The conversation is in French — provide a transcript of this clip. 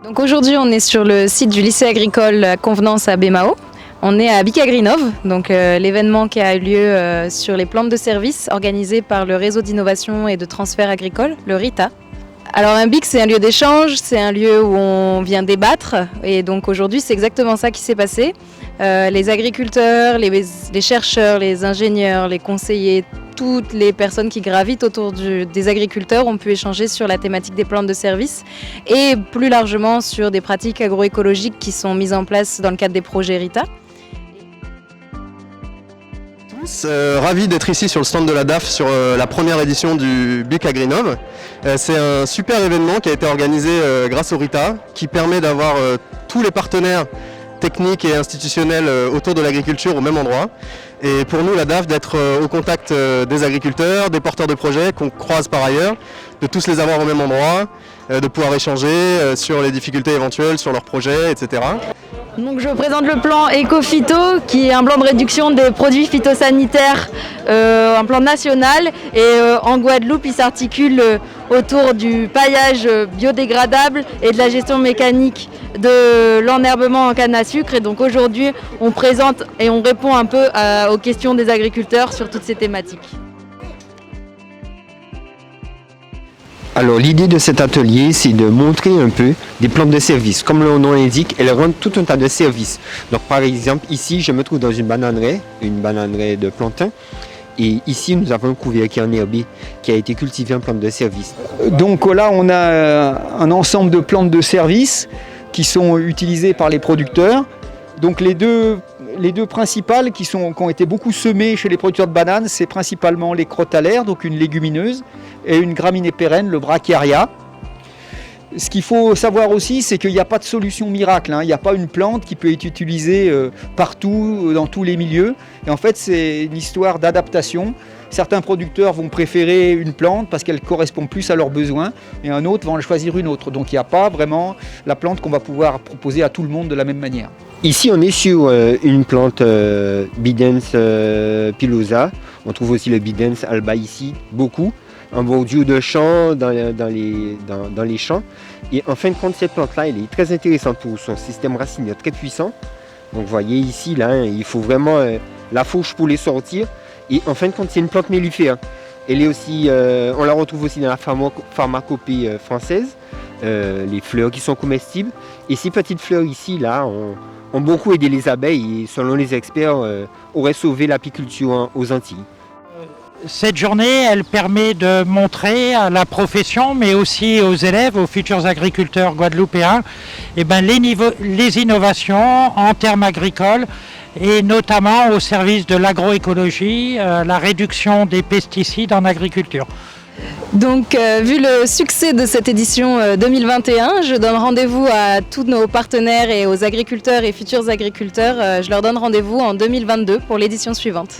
Donc aujourd'hui, on est sur le site du lycée agricole Convenance à Bémao. On est à BIC Agrinov, donc l'événement qui a eu lieu sur les plantes de service organisé par le réseau d'innovation et de transfert agricole, le RITA. Alors un BIC, c'est un lieu d'échange, c'est un lieu où on vient débattre et donc aujourd'hui c'est exactement ça qui s'est passé. Les agriculteurs, les chercheurs, les ingénieurs, les conseillers, toutes les personnes qui gravitent autour des agriculteurs ont pu échanger sur la thématique des plantes de service et plus largement sur des pratiques agroécologiques qui sont mises en place dans le cadre des projets RITA. Ravi d'être ici sur le stand de la DAF sur la première édition du BIC Agrinov. C'est un super événement qui a été organisé grâce au RITA qui permet d'avoir tous les partenaires techniques et institutionnels autour de l'agriculture au même endroit. Et pour nous, la DAF, d'être au contact des agriculteurs, des porteurs de projets qu'on croise par ailleurs, de tous les avoir au même endroit, de pouvoir échanger sur les difficultés éventuelles, sur leurs projets, etc. Donc je présente le plan Eco-Phyto qui est un plan de réduction des produits phytosanitaires, un plan national et en Guadeloupe il s'articule autour du paillage biodégradable et de la gestion mécanique de l'enherbement en canne à sucre. Et donc aujourd'hui on présente et on répond un peu aux questions des agriculteurs sur toutes ces thématiques. Alors l'idée de cet atelier, c'est de montrer un peu des plantes de service. Comme le nom l'indique, elles rendent tout un tas de services. Donc par exemple, ici, je me trouve dans une bananeraie de plantain. Et ici, nous avons un couvert qui est enherbé, qui a été cultivé en plantes de service. Donc là, on a un ensemble de plantes de service qui sont utilisées par les producteurs. Donc les deux principales qui ont été beaucoup semées chez les producteurs de bananes, c'est principalement les crotalaires, donc une légumineuse, et une graminée pérenne, le brachiaria. Ce qu'il faut savoir aussi, c'est qu'il n'y a pas de solution miracle. Il n'y a pas une plante qui peut être utilisée partout, dans tous les milieux. Et en fait, c'est une histoire d'adaptation. Certains producteurs vont préférer une plante parce qu'elle correspond plus à leurs besoins, et un autre va en choisir une autre. Donc il n'y a pas vraiment la plante qu'on va pouvoir proposer à tout le monde de la même manière. Ici, on est sur une plante Bidens pilosa. On trouve aussi le Bidens alba ici, beaucoup, en bordure de champs, dans les champs. Et en fin de compte, cette plante-là, elle est très intéressante pour son système racinaire très puissant. Donc vous voyez ici, là, il faut vraiment la fourche pour les sortir. Et en fin de compte, c'est une plante mellifère. Elle est aussi, on la retrouve aussi dans la pharmacopée française, les fleurs qui sont comestibles. Et ces petites fleurs ici, là, ont beaucoup aidé les abeilles et, selon les experts, auraient sauvé l'apiculture aux Antilles. Cette journée, elle permet de montrer à la profession, mais aussi aux élèves, aux futurs agriculteurs guadeloupéens, les innovations en termes agricoles et notamment au service de l'agroécologie, la réduction des pesticides en agriculture. Donc, vu le succès de cette édition 2021, je donne rendez-vous à tous nos partenaires et aux agriculteurs et futurs agriculteurs. Je leur donne rendez-vous en 2022 pour l'édition suivante.